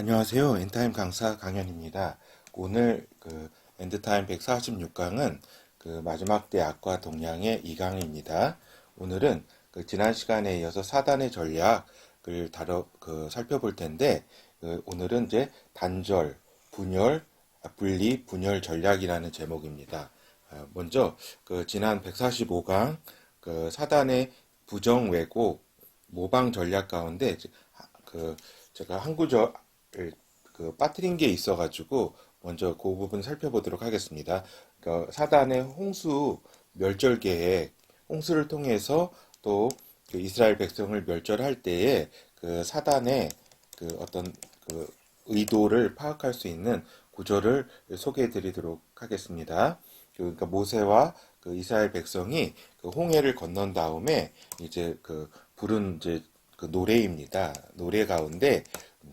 안녕하세요. 엔타임 강사 강현입니다. 오늘 엔드타임 146강은 마지막 때 악과 동량의 2강입니다. 오늘은 지난 시간에 이어서 사단의 전략을 살펴볼 텐데, 오늘은 이제 단절, 분열, 분리, 분열 전략이라는 제목입니다. 먼저 지난 145강 사단의 부정 왜곡 모방 전략 가운데 제가 한 구절 빠뜨린 게 있어가지고 먼저 그 부분 살펴보도록 하겠습니다. 사단의 홍수 멸절 계획, 홍수를 통해서 또 이스라엘 백성을 멸절할 때에 사단의 어떤 의도를 파악할 수 있는 구절을 소개해 드리도록 하겠습니다. 그러니까 모세와 이스라엘 백성이 홍해를 건넌 다음에 이제 부른 이제 노래입니다. 노래 가운데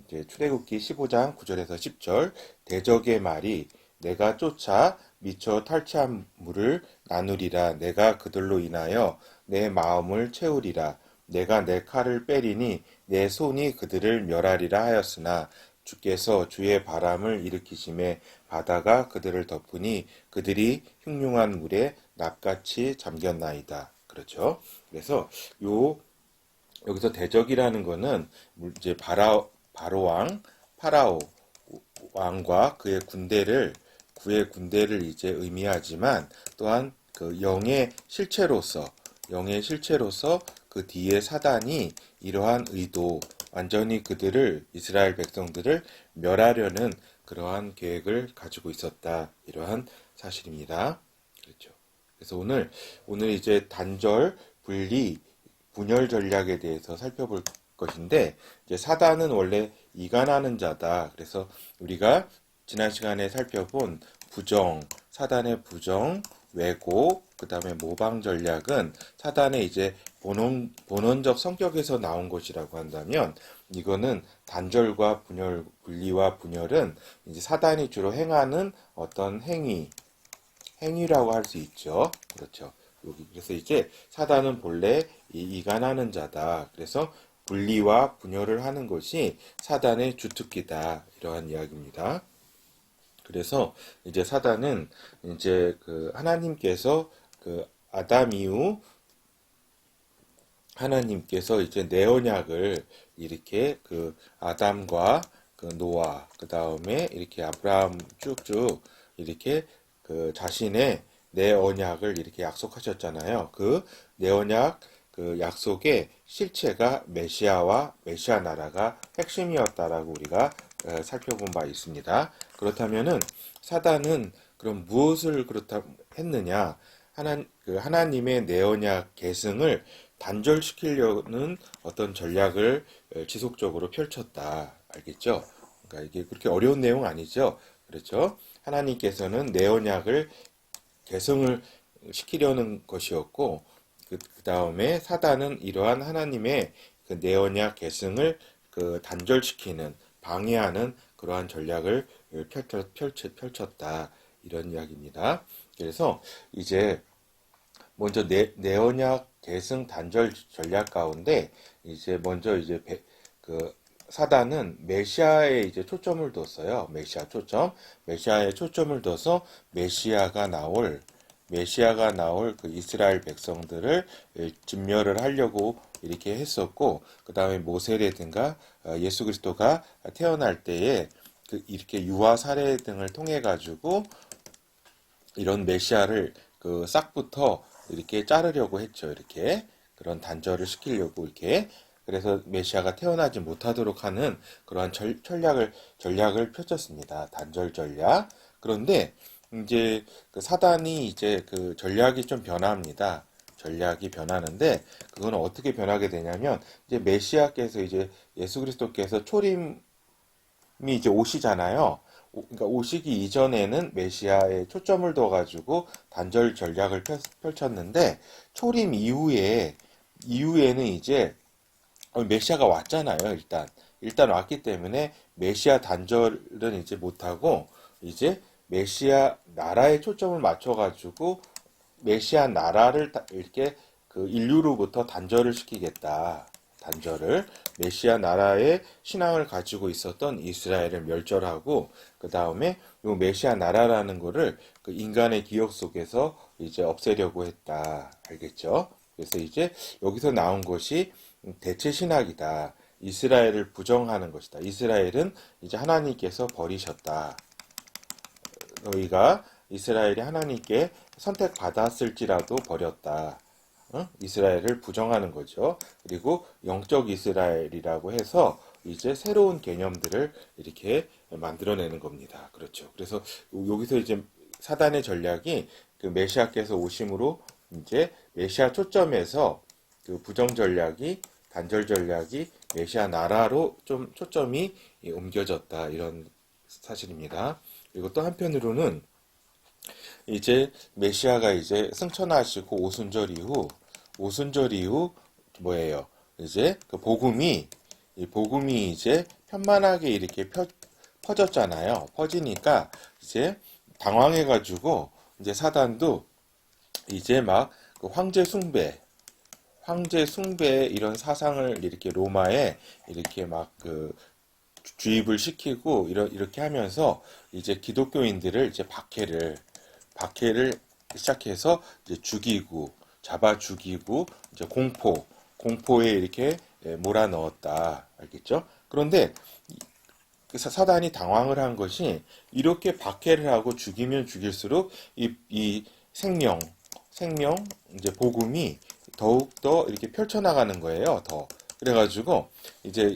이제 출애굽기 15장 9절에서 10절 대적의 말이 내가 쫓아 미쳐 탈취한 물을 나누리라. 내가 그들로 인하여 내 마음을 채우리라. 내가 내 칼을 빼리니 내 손이 그들을 멸하리라 하였으나 주께서 주의 바람을 일으키심에 바다가 그들을 덮으니 그들이 흉흉한 물에 납같이 잠겼나이다. 그렇죠? 그래서 여기서 대적이라는 거는 이제 바로 왕, 파라오 왕과 구의 군대를 이제 의미하지만 또한 영의 실체로서 그 뒤에 사단이 이러한 의도, 완전히 이스라엘 백성들을 멸하려는 그러한 계획을 가지고 있었다. 이러한 사실입니다. 그렇죠. 그래서 오늘 이제 단절, 분리, 분열 전략에 대해서 살펴볼 것인데, 이제 사단은 원래 이간하는 자다. 그래서 우리가 지난 시간에 살펴본 사단의 부정, 왜곡, 그 다음에 모방 전략은 사단의 이제 본원적 성격에서 나온 것이라고 한다면, 이거는 단절과 분리와 분열은 이제 사단이 주로 행하는 어떤 행위라고 할 수 있죠. 그렇죠. 그래서 이제 사단은 본래 이간하는 자다. 그래서 분리와 분열을 하는 것이 사단의 주특기다. 이러한 이야기입니다. 그래서 이제 사단은 이제 하나님께서 아담 이후 하나님께서 이제 내 언약을 이렇게 아담과 노아, 그 다음에 이렇게 아브라함 쭉쭉 이렇게 자신의 내 언약을 이렇게 약속하셨잖아요. 내 언약 약속의 실체가 메시아와 메시아 나라가 핵심이었다라고 우리가 살펴본 바 있습니다. 그렇다면은 사단은 그럼 무엇을 그렇다 했느냐? 하나님의 내 언약 계승을 단절시키려는 어떤 전략을 지속적으로 펼쳤다. 알겠죠? 그러니까 이게 그렇게 어려운 내용 아니죠? 그렇죠? 하나님께서는 내 언약을 개성을 시키려는 것이었고, 그 다음에 사단은 이러한 하나님의 내 언약 계승을 단절시키는, 방해하는 그러한 전략을 펼쳤다. 이런 이야기입니다. 그래서 이제 먼저 내 언약 계승 단절 전략 가운데 이제 먼저 이제 사단은 메시아에 이제 초점을 뒀어요. 메시아에 초점을 둬서 메시아가 나올 이스라엘 백성들을 진멸을 하려고 이렇게 했었고, 그 다음에 모세라든가 예수 그리스도가 태어날 때에 이렇게 유아 사례 등을 통해 가지고 이런 메시아를 싹부터 이렇게 자르려고 했죠. 이렇게 그런 단절을 시키려고 이렇게. 그래서 메시아가 태어나지 못하도록 하는 그러한 전략을 펼쳤습니다. 단절 전략. 그런데 이제 사단이 이제 전략이 좀 변합니다. 전략이 변하는데 그거는 어떻게 변하게 되냐면 이제 메시아께서 이제 예수 그리스도께서 초림이 이제 오시잖아요. 그러니까 오시기 이전에는 메시아에 초점을 둬가지고 단절 전략을 펼쳤는데 초림 이후에는 이제 메시아가 왔잖아요. 일단 왔기 때문에 메시아 단절은 이제 못하고 이제 메시아 나라에 초점을 맞춰가지고 메시아 나라를 이렇게 인류로부터 단절을 시키겠다. 단절을 메시아 나라의 신앙을 가지고 있었던 이스라엘을 멸절하고 그 다음에 요 메시아 나라라는 거를 그 인간의 기억 속에서 이제 없애려고 했다. 알겠죠? 그래서 이제 여기서 나온 것이 대체 신학이다. 이스라엘을 부정하는 것이다. 이스라엘은 이제 하나님께서 버리셨다. 너희가 이스라엘이 하나님께 선택받았을지라도 버렸다. 이스라엘을 부정하는 거죠. 그리고 영적 이스라엘이라고 해서 이제 새로운 개념들을 이렇게 만들어내는 겁니다. 그렇죠. 그래서 여기서 이제 사단의 전략이 그 메시아께서 오심으로 이제 메시아 초점에서 그 부정 전략이 단절 전략이 메시아 나라로 좀 초점이 옮겨졌다 이런 사실입니다. 그리고 또 한편으로는 이제 메시아가 이제 승천하시고 오순절 이후 뭐예요? 이제 그 복음이 이제 편만하게 이렇게 퍼졌잖아요. 퍼지니까 이제 당황해가지고 이제 사단도 이제 막 그 황제 숭배 이런 사상을 이렇게 로마에 이렇게 막 그 주입을 시키고 이렇게 하면서 이제 기독교인들을 이제 박해를 시작해서 이제 잡아 죽이고 이제 공포에 이렇게 몰아넣었다. 알겠죠? 그런데 사단이 당황을 한 것이 이렇게 박해를 하고 죽이면 죽일수록 이 생명 이제 복음이 더욱더 이렇게 펼쳐나가는 거예요. 더. 그래가지고 이제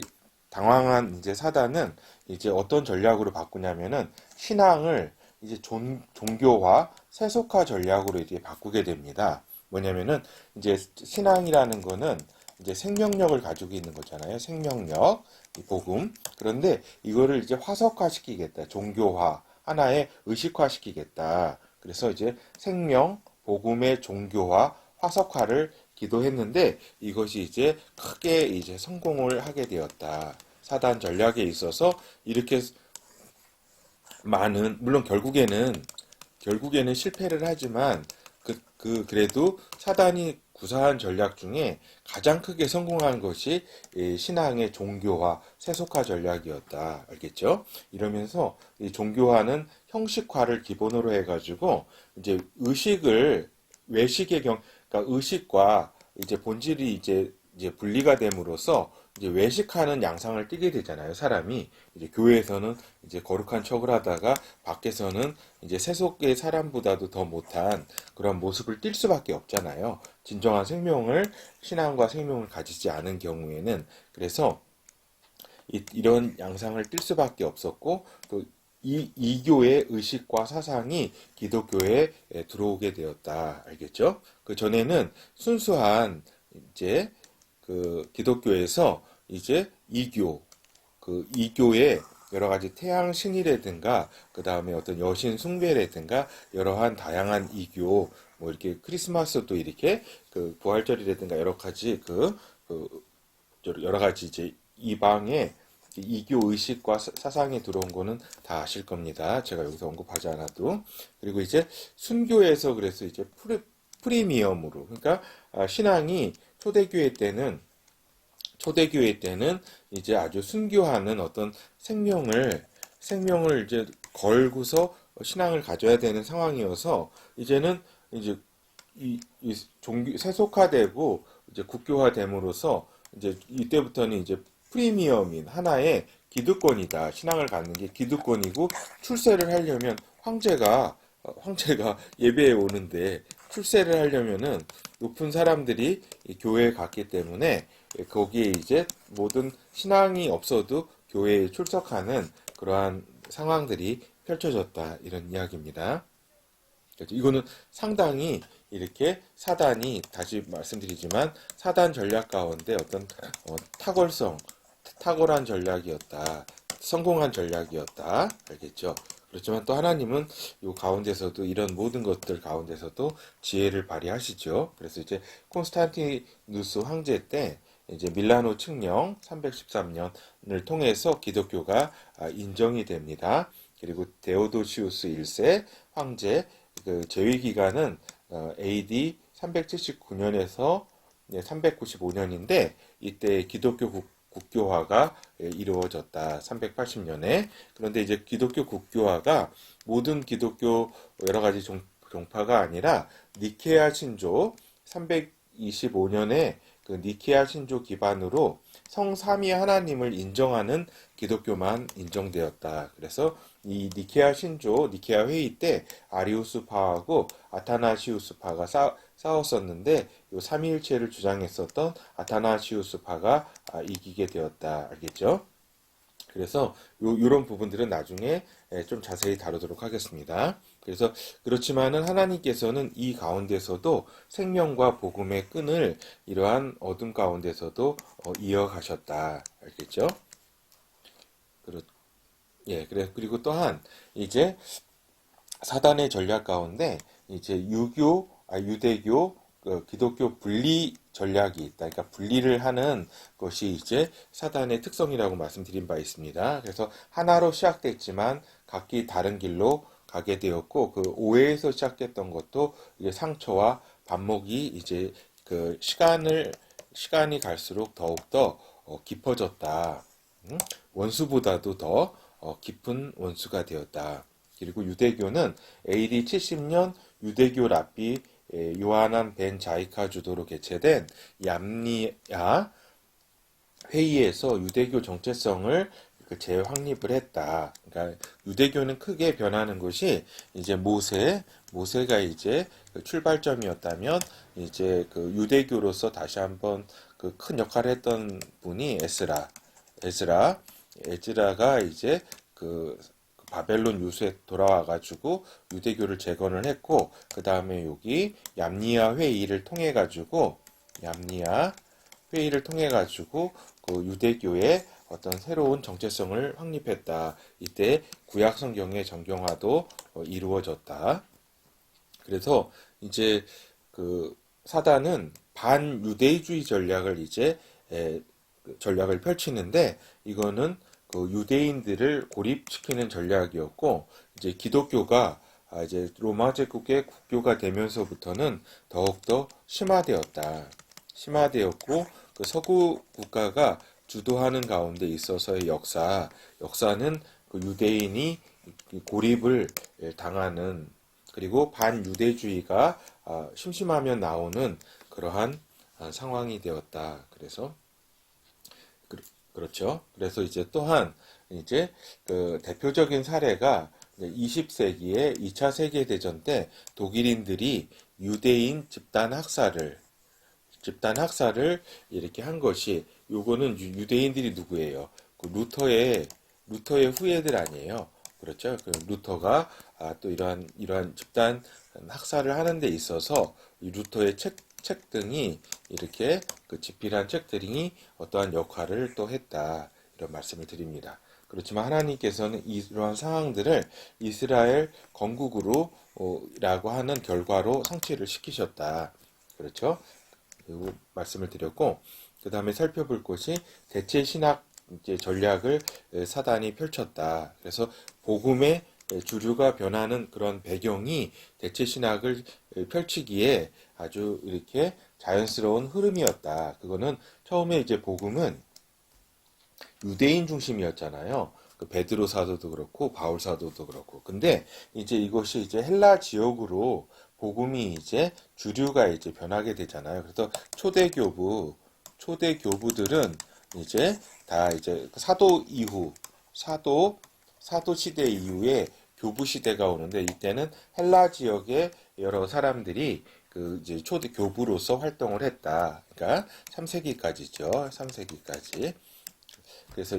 당황한 이제 사단은 이제 어떤 전략으로 바꾸냐면은 신앙을 이제 종교화, 세속화 전략으로 이렇게 바꾸게 됩니다. 뭐냐면은 이제 신앙이라는 거는 이제 생명력을 가지고 있는 거잖아요. 생명력, 이 복음. 그런데 이거를 이제 화석화시키겠다. 종교화, 하나의 의식화시키겠다. 그래서 이제 생명, 복음의 종교화, 화석화를 기도했는데 이것이 이제 크게 이제 성공을 하게 되었다. 사단 전략에 있어서 이렇게 물론 결국에는 실패를 하지만 그래도 사단이 구사한 전략 중에 가장 크게 성공한 것이 신앙의 종교화, 세속화 전략이었다. 알겠죠? 이러면서 이 종교화는 형식화를 기본으로 해가지고 이제 그러니까 의식과 이제 본질이 이제 분리가 됨으로써 이제 외식하는 양상을 띠게 되잖아요, 사람이. 이제 교회에서는 이제 거룩한 척을 하다가 밖에서는 이제 세속의 사람보다도 더 못한 그런 모습을 띌 수밖에 없잖아요. 진정한 신앙과 생명을 가지지 않은 경우에는. 그래서 이런 양상을 띌 수밖에 없었고, 또 이교의 의식과 사상이 기독교에 들어오게 되었다. 알겠죠? 그 전에는 순수한 이제 그 기독교에서 이제 이교의 여러 가지 태양 신이라든가 그 다음에 어떤 여신 숭배라든가 여러한 다양한 이교 뭐 이렇게 크리스마스도 이렇게 그 부활절이라든가 여러 가지 이제 이방의 이교 의식과 사상이 들어온 거는 다 아실 겁니다. 제가 여기서 언급하지 않아도. 그리고 이제 순교에서 그래서 이제 프리미엄으로 그러니까 신앙이 초대교회 때는 이제 아주 순교하는 어떤 생명을 이제 걸고서 신앙을 가져야 되는 상황이어서 이제는 이제 이 세속화되고 이제 국교화됨으로써 이제 이때부터는 이제 프리미엄인 하나의 기득권이다. 신앙을 갖는 게 기득권이고 출세를 하려면 황제가 예배에 오는데 출세를 하려면은 높은 사람들이 교회에 갔기 때문에 거기에 이제 모든 신앙이 없어도 교회에 출석하는 그러한 상황들이 펼쳐졌다. 이런 이야기입니다. 그렇죠. 이거는 상당히 이렇게 사단이 다시 말씀드리지만 사단 전략 가운데 어떤 탁월한 전략이었다. 성공한 전략이었다. 알겠죠? 그렇지만 또 하나님은 이 가운데서도 이런 모든 것들 가운데서도 지혜를 발휘하시죠. 그래서 이제 콘스탄티누스 황제 때 이제 밀라노 칙령 313년을 통해서 기독교가 인정이 됩니다. 그리고 데오도시우스 1세 황제 그 재위 기간은 AD 379년에서 395년인데 이때 기독교 국교화가 이루어졌다. 380년에. 그런데 이제 기독교 국교화가 모든 기독교 여러 가지 종파가 아니라 니케아 신조 325년에 그 니케아 신조 기반으로 성삼위 하나님을 인정하는 기독교만 인정되었다. 그래서 이 니케아 신조, 니케아 회의 때 아리우스파하고 아타나시우스파가 싸웠었는데 이 삼위일체를 주장했었던 아타나시우스파가 이기게 되었다. 알겠죠? 그래서 요런 부분들은 나중에 좀 자세히 다루도록 하겠습니다. 그래서 그렇지만은 하나님께서는 이 가운데서도 생명과 복음의 끈을 이러한 어둠 가운데서도 이어가셨다. 알겠죠? 그리고 또한 이제 사단의 전략 가운데 이제 유대교, 기독교 분리 전략이 있다. 그러니까 분리를 하는 것이 이제 사단의 특성이라고 말씀드린 바 있습니다. 그래서 하나로 시작됐지만 각기 다른 길로 가게 되었고 그 오해에서 시작했던 것도 이제 상처와 반목이 이제 그 시간이 갈수록 더욱더 깊어졌다. 원수보다도 더 깊은 원수가 되었다. 그리고 유대교는 AD 70년 유대교 랍비 요하난 벤 자이카 주도로 개최된 얌니아 회의에서 유대교 정체성을 재확립을 했다. 그러니까 유대교는 크게 변하는 것이 이제 모세가 이제 그 출발점이었다면 이제 그 유대교로서 다시 한번 그 큰 역할을 했던 분이 에즈라가 이제 그 바벨론 유수에 돌아와가지고 유대교를 재건을 했고 그 다음에 여기 얌니아 회의를 통해가지고 그 유대교의 어떤 새로운 정체성을 확립했다. 이때 구약 성경의 정경화도 이루어졌다. 그래서 이제 그 사단은 반유대주의 전략을 이제 전략을 펼치는데 이거는 그 유대인들을 고립시키는 전략이었고 이제 기독교가 이제 로마 제국의 국교가 되면서부터는 더욱더 심화되었고 그 서구 국가가 주도하는 가운데 있어서의 역사는 그 유대인이 고립을 당하는 그리고 반유대주의가 심심하면 나오는 그러한 상황이 되었다. 그래서 그렇죠. 그래서 이제 또한 이제 그 대표적인 사례가 20세기의 2차 세계대전 때 독일인들이 유대인 집단 학살을 이렇게 한 것이 요거는 유대인들이 누구예요? 그 루터의 후예들 아니에요. 그렇죠? 그 루터가 또 이러한 집단 학살을 하는 데 있어서 이 루터의 책 등이 이렇게 그 집필한 책들이 어떠한 역할을 또 했다. 이런 말씀을 드립니다. 그렇지만 하나님께서는 이러한 상황들을 이스라엘 건국으로 라고 하는 결과로 성취를 시키셨다. 그렇죠? 그리고 말씀을 드렸고 그 다음에 살펴볼 것이 대체 신학 이제 전략을 사단이 펼쳤다. 그래서 복음의 주류가 변하는 그런 배경이 대체 신학을 펼치기에 아주 이렇게 자연스러운 흐름이었다. 그거는 처음에 이제 복음은 유대인 중심이었잖아요. 그 베드로 사도도 그렇고 바울 사도도 그렇고. 근데 이제 이것이 이제 헬라 지역으로 복음이 이제 주류가 이제 변하게 되잖아요. 그래서 초대 교부들은 이제 다 이제 사도 시대 이후에 교부 시대가 오는데 이때는 헬라 지역의 여러 사람들이 그 이제 초대 교부로서 활동을 했다. 그러니까 3세기까지죠. 3세기까지. 그래서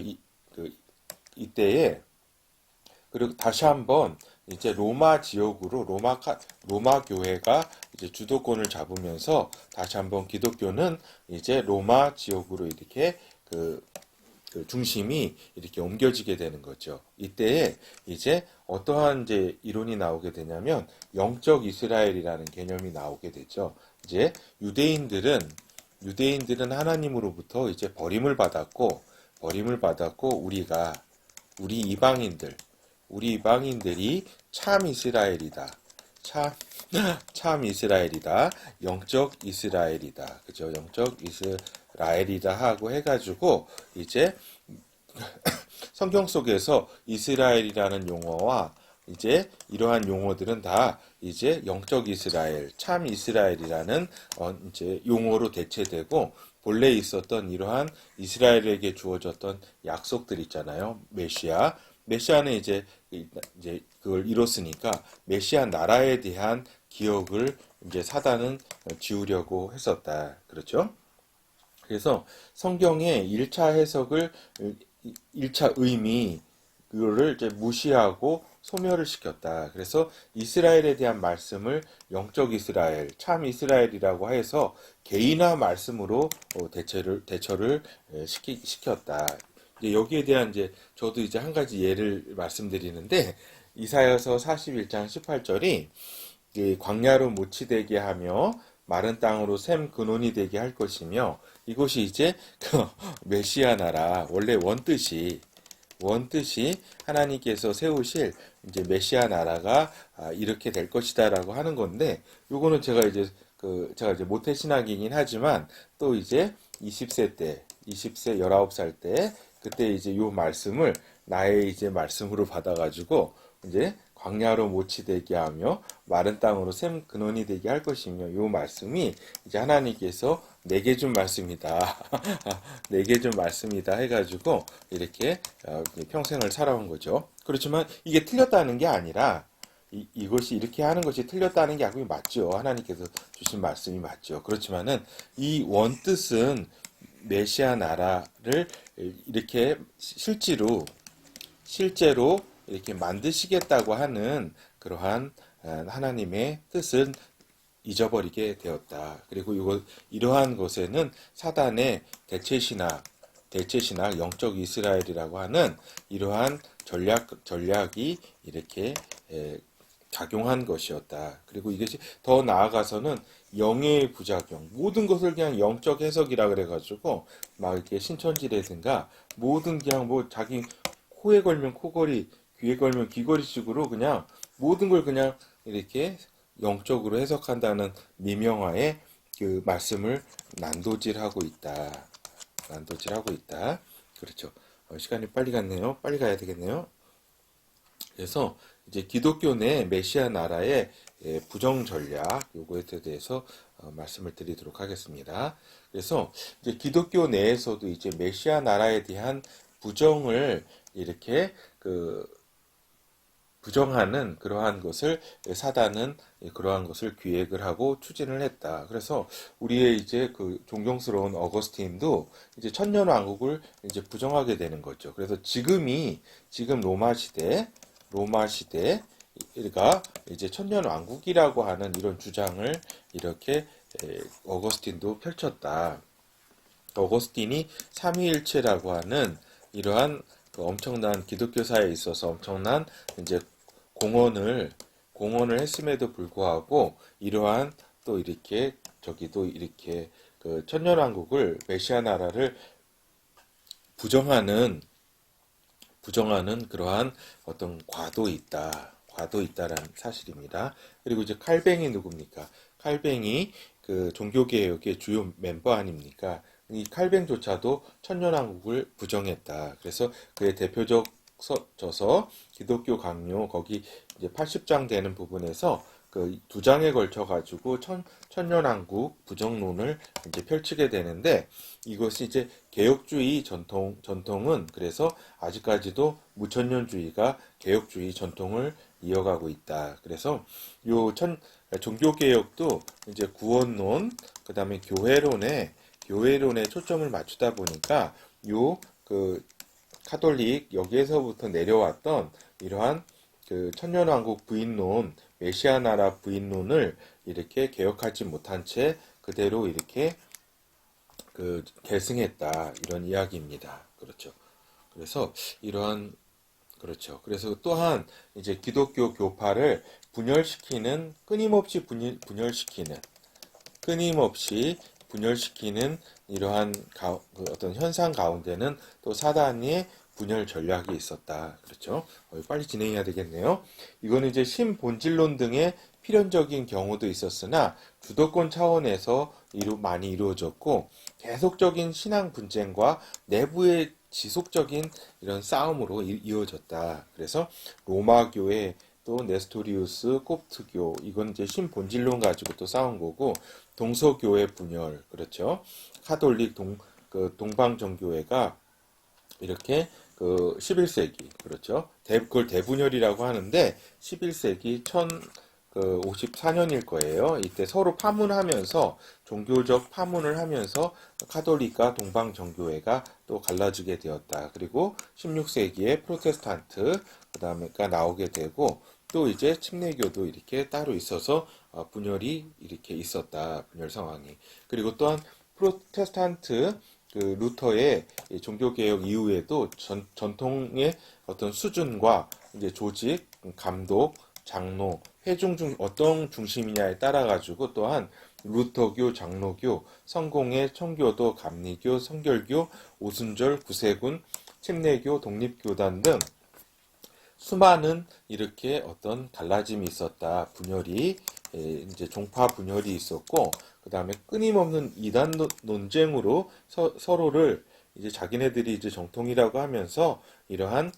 이때에 그리고 다시 한번 이제 로마 지역으로 로마 교회가 이제 주도권을 잡으면서 다시 한번 기독교는 이제 로마 지역으로 이렇게 그 중심이 이렇게 옮겨지게 되는 거죠. 이때에 이제 어떠한 이제 이론이 나오게 되냐면 영적 이스라엘이라는 개념이 나오게 되죠. 이제 유대인들은 하나님으로부터 이제 버림을 받았고 우리 이방인들이 참 이스라엘이다. 참, 참 이스라엘이다. 영적 이스라엘이다. 그죠? 영적 이스라엘이다 하고 해가지고, 이제 성경 속에서 이스라엘이라는 용어와 이제 이러한 용어들은 다 이제 영적 이스라엘, 참 이스라엘이라는 이제 용어로 대체되고 본래 있었던 이러한 이스라엘에게 주어졌던 약속들 있잖아요. 메시아는 이제 그걸 이뤘으니까 메시아 나라에 대한 기억을 이제 사단은 지우려고 했었다. 그렇죠? 그래서 성경의 1차 해석을 1차 의미 그거를 이제 무시하고 소멸을 시켰다. 그래서 이스라엘에 대한 말씀을 영적 이스라엘, 참 이스라엘이라고 해서 개인화 말씀으로 대처를 시켰다. 이제 여기에 대한 이제 저도 이제 한 가지 예를 말씀드리는데 이사야서 41장 18절이 광야로 무치되게 하며 마른 땅으로 샘 근원이 되게 할 것이며 이것이 이제 그 메시아 나라 원래 원뜻이 하나님께서 세우실 이제 메시아 나라가 이렇게 될 것이다라고 하는 건데 요거는 제가 이제 모태 신학이긴 하지만 또 이제 20세 19살 때 그때 이제 요 말씀을 나의 이제 말씀으로 받아가지고 이제 광야로 못이 되게 하며 마른 땅으로 샘 근원이 되게 할 것이며 요 말씀이 이제 하나님께서 내게 준 말씀이다. 내게 준 말씀이다 해가지고 이렇게 평생을 살아온 거죠. 그렇지만 이게 틀렸다는 게 아니라 이것이 이렇게 하는 것이 틀렸다는 게 아니고 맞죠. 하나님께서 주신 말씀이 맞죠. 그렇지만은 이 원뜻은 메시아 나라를 이렇게 실제로 이렇게 만드시겠다고 하는 그러한 하나님의 뜻은 잊어버리게 되었다. 그리고 이러한 것에는 사단의 대체신학, 영적 이스라엘이라고 하는 이러한 전략이 이렇게 작용한 것이었다. 그리고 이것이 더 나아가서는 영의 부작용, 모든 것을 그냥 영적 해석이라 그래가지고 막 이렇게 신천지라든가 모든 그냥 뭐 자기 코에 걸면 코걸이, 귀에 걸면 귀걸이식으로 그냥 모든 걸 그냥 이렇게 영적으로 해석한다는 미명화의 그 말씀을 난도질하고 있다. 그렇죠. 시간이 빨리 갔네요. 빨리 가야 되겠네요. 그래서 이제 기독교 내 메시아 나라의 부정 전략 요거에 대해서 말씀을 드리도록 하겠습니다. 그래서 이제 기독교 내에서도 이제 메시아 나라에 대한 부정을 이렇게 부정하는 그러한 것을 사단은 그러한 것을 기획을 하고 추진을 했다. 그래서 우리의 이제 그 존경스러운 어거스틴도 이제 천년왕국을 이제 부정하게 되는 거죠. 그래서 지금 로마 시대가 이제 천년왕국이라고 하는 이런 주장을 이렇게 어거스틴도 펼쳤다. 어거스틴이 삼위일체라고 하는 이러한 그 엄청난 기독교사에 있어서 엄청난 이제 공헌을 했음에도 불구하고 이러한 또 이렇게 저기도 이렇게 그 천년왕국을 메시아 나라를 부정하는 그러한 어떤 과도 있다라는 사실입니다. 그리고 이제 칼뱅이 누굽니까? 칼뱅이 그 종교개혁의 주요 멤버 아닙니까? 이 칼뱅조차도 천년왕국을 부정했다. 그래서 그의 대표적 저서 기독교 강요 거기 이제 80장 되는 부분에서 그 두 장에 걸쳐 가지고 천년왕국 부정론을 이제 펼치게 되는데 이것이 이제 개혁주의 전통은 그래서 아직까지도 무천년주의가 개혁주의 전통을 이어가고 있다. 그래서 종교개혁도 이제 구원론 그다음에 교회론에 초점을 맞추다 보니까 그 카톨릭 여기에서부터 내려왔던 이러한 그 천년왕국 부인론, 메시아 나라 부인론을 이렇게 개혁하지 못한 채 그대로 이렇게 그 계승했다 이런 이야기입니다. 그렇죠. 그래서 그렇죠. 그래서 또한 이제 기독교 교파를 끊임없이 분열시키는 이러한 어떤 현상 가운데는 또 사단의 분열 전략이 있었다. 그렇죠? 빨리 진행해야 되겠네요. 이거는 이제 신본질론 등의 필연적인 경우도 있었으나 주도권 차원에서 많이 이루어졌고 계속적인 신앙 분쟁과 내부의 지속적인 이런 싸움으로 이어졌다. 그래서 로마 교회 또 네스토리우스 콥트교 이건 이제 신본질론 가지고 또 싸운 거고 동서교회 분열 그렇죠. 카톨릭 동방정교회가 이렇게 11세기 그렇죠. 그걸 대분열이라고 하는데 11세기 1054년일 거예요. 이때 서로 파문하면서 종교적 파문을 하면서 카톨릭과 동방정교회가 또 갈라지게 되었다. 그리고 16세기에 프로테스탄트 그다음에가 나오게 되고 또 이제 침례교도 이렇게 따로 있어서 분열이 이렇게 있었다. 분열 상황이. 그리고 또한 프로테스탄트 루터의 종교개혁 이후에도 전통의 어떤 수준과 이제 조직, 감독, 장로, 회중 중 어떤 중심이냐에 따라 가지고 또한 루터교, 장로교, 성공회, 청교도, 감리교, 성결교, 오순절, 구세군, 침례교, 독립교단 등 수많은 이렇게 어떤 갈라짐이 있었다. 분열이 이제 종파 분열이 있었고 그 다음에 끊임없는 이단 논쟁으로 서로를 이제 자기네들이 이제 정통이라고 하면서 이러한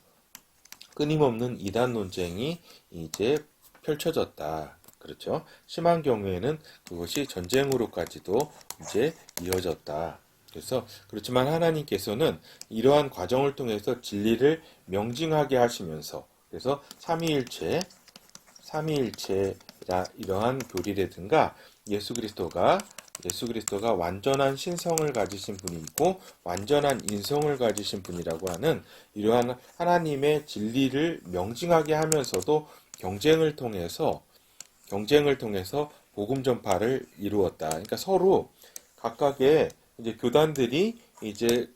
끊임없는 이단 논쟁이 이제 펼쳐졌다. 그렇죠? 심한 경우에는 그것이 전쟁으로까지도 이제 이어졌다. 그래서 그렇지만 하나님께서는 이러한 과정을 통해서 진리를 명징하게 하시면서 그래서 삼위일체라 이러한 교리라든가 예수 그리스도가 완전한 신성을 가지신 분이고 완전한 인성을 가지신 분이라고 하는 이러한 하나님의 진리를 명징하게 하면서도 경쟁을 통해서 복음 전파를 이루었다. 그러니까 서로 각각의 이제 교단들이 이제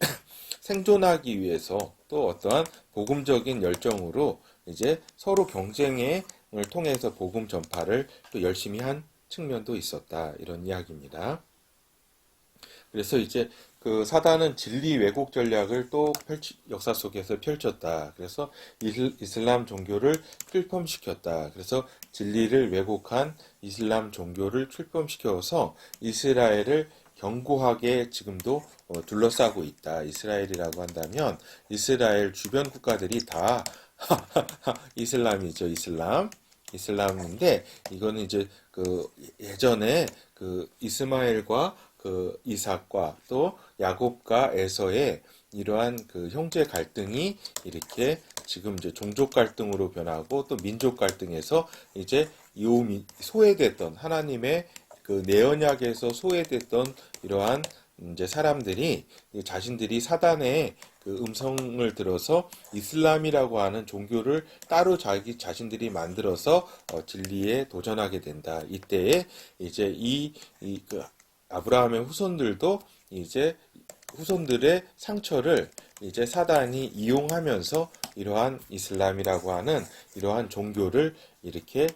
생존하기 위해서 또 어떠한 복음적인 열정으로 이제 서로 경쟁을 통해서 복음 전파를 또 열심히 한 측면도 있었다. 이런 이야기입니다. 그래서 이제 그 사단은 진리 왜곡 전략을 또 역사 속에서 펼쳤다. 그래서 이슬람 종교를 출범시켰다. 그래서 진리를 왜곡한 이슬람 종교를 출범시켜서 이스라엘을 견고하게 지금도 둘러싸고 있다. 이스라엘이라고 한다면 이스라엘 주변 국가들이 다 이슬람이죠. 이슬람인데 이거는 이제 그 예전에 그 이스마엘과 그 이삭과 또 야곱과 에서의 이러한 그 형제 갈등이 이렇게 지금 이제 종족 갈등으로 변하고 또 민족 갈등에서 이제 소외됐던 하나님의 그 내언약에서 소외됐던 이러한 이제 사람들이 자신들이 사단의 그 음성을 들어서 이슬람이라고 하는 종교를 따로 자신들이 만들어서 진리에 도전하게 된다. 이때에 이제 그 아브라함의 후손들도 이제 후손들의 상처를 이제 사단이 이용하면서 이러한 이슬람이라고 하는 이러한 종교를 이렇게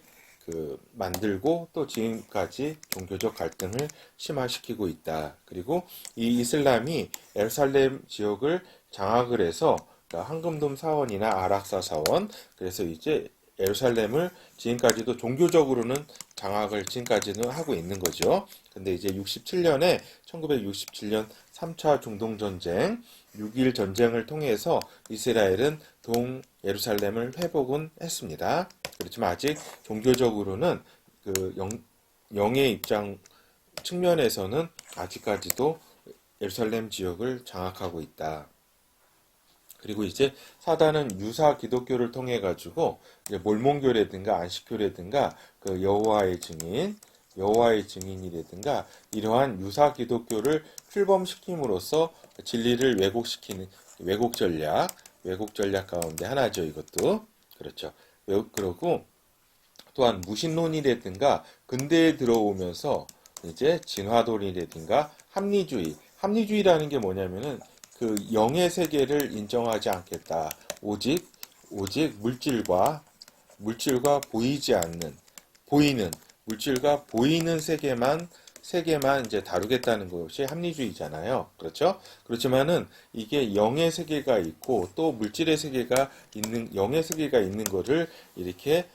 만들고 또 지금까지 종교적 갈등을 심화시키고 있다. 그리고 이 이슬람이 예루살렘 지역을 장악을 해서 그러니까 황금돔 사원이나 아락사 사원 그래서 이제 예루살렘을 지금까지도 종교적으로는 장악을 지금까지는 하고 있는 거죠. 근데 이제 1967년 3차 중동전쟁, 6.1 전쟁을 통해서 이스라엘은 예루살렘을 회복은 했습니다. 그렇지만 아직 종교적으로는 그 영의 입장 측면에서는 아직까지도 예루살렘 지역을 장악하고 있다. 그리고 이제 사단은 유사 기독교를 통해 가지고 몰몬교라든가 안식교라든가 그 여호와의 증인이라든가 이러한 유사 기독교를 출범시킴으로써 진리를 왜곡시키는 왜곡 전략 가운데 하나죠. 이것도 그렇죠. 그러고 또한 무신론이라든가 근대에 들어오면서 이제 진화론이라든가 합리주의라는 게 뭐냐면은 그 영의 세계를 인정하지 않겠다. 오직 물질과 보이는 물질과 보이는 세계만 세계만 이제 다루겠다는 것이 합리주의잖아요. 그렇죠? 그렇지만은 이게 영의 세계가 있고 또 물질의 세계가 있는, 영의 세계가 있는 거를 이렇게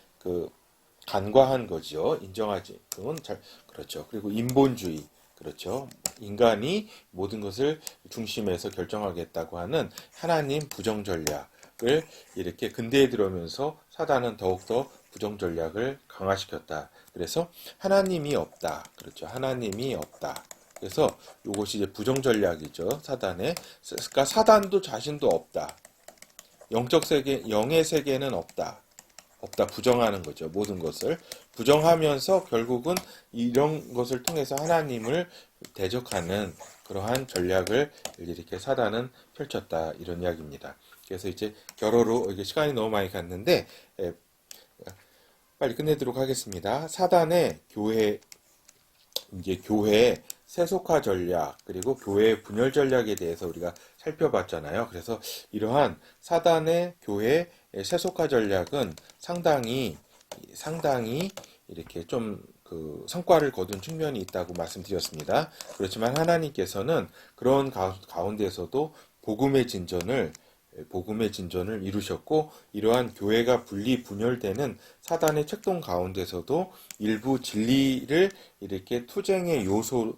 간과한 거죠. 인정하지. 그건 잘, 그렇죠. 그리고 인본주의. 그렇죠. 인간이 모든 것을 중심에서 결정하겠다고 하는 하나님 부정 전략을 이렇게 근대에 들어오면서 사단은 더욱더 부정 전략을 강화시켰다. 그래서 하나님이 없다. 그렇죠. 하나님이 없다. 그래서 이것이 이제 부정 전략이죠. 사단의. 그러니까 사단도 자신도 없다. 영적 세계, 영의 세계는 없다. 없다. 부정하는 거죠. 모든 것을. 부정하면서 결국은 이런 것을 통해서 하나님을 대적하는 그러한 전략을 이렇게 사단은 펼쳤다. 이런 이야기입니다. 그래서 이제 결어로, 이게 시간이 너무 많이 갔는데, 빨리 끝내도록 하겠습니다. 사단의 교회 세속화 전략, 그리고 교회 분열 전략에 대해서 우리가 살펴봤잖아요. 그래서 이러한 사단의 교회 세속화 전략은 상당히 이렇게 좀 성과를 거둔 측면이 있다고 말씀드렸습니다. 그렇지만 하나님께서는 그런 가운데서도 복음의 진전을 이루셨고, 이러한 교회가 분열되는 사단의 책동 가운데서도 일부 진리를 이렇게 투쟁의 요소,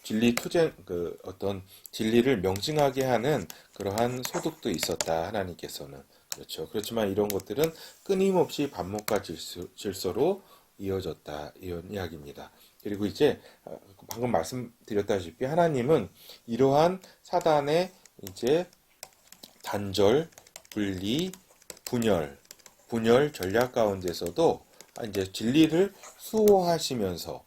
진리 투쟁, 어떤 진리를 명징하게 하는 그러한 소득도 있었다, 하나님께서는. 그렇죠. 그렇지만 이런 것들은 끊임없이 반목과 질서로 이어졌다, 이런 이야기입니다. 그리고 이제 방금 말씀드렸다시피 하나님은 이러한 사단의 이제 단절, 분리, 분열 전략 가운데서도 이제 진리를 수호하시면서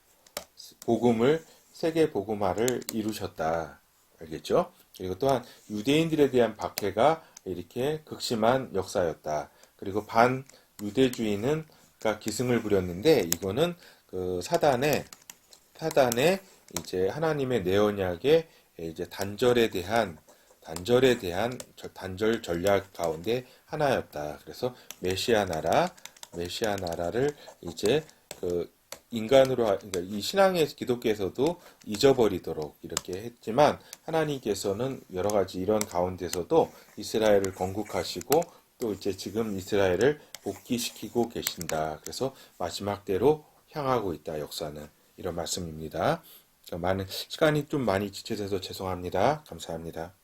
세계 복음화를 이루셨다. 알겠죠? 그리고 또한 유대인들에 대한 박해가 이렇게 극심한 역사였다. 그리고 반유대주의는 기승을 부렸는데, 이거는 사단의 이제 하나님의 내 언약의 이제 단절 전략 가운데 하나였다. 그래서 메시아 나라를 이제 인간으로, 그러니까 이 신앙의 기독교에서도 잊어버리도록 이렇게 했지만, 하나님께서는 여러 가지 이런 가운데서도 이스라엘을 건국하시고 또 이제 지금 이스라엘을 복귀시키고 계신다. 그래서 마지막 때로 향하고 있다, 역사는. 이런 말씀입니다. 시간이 좀 많이 지체돼서 죄송합니다. 감사합니다.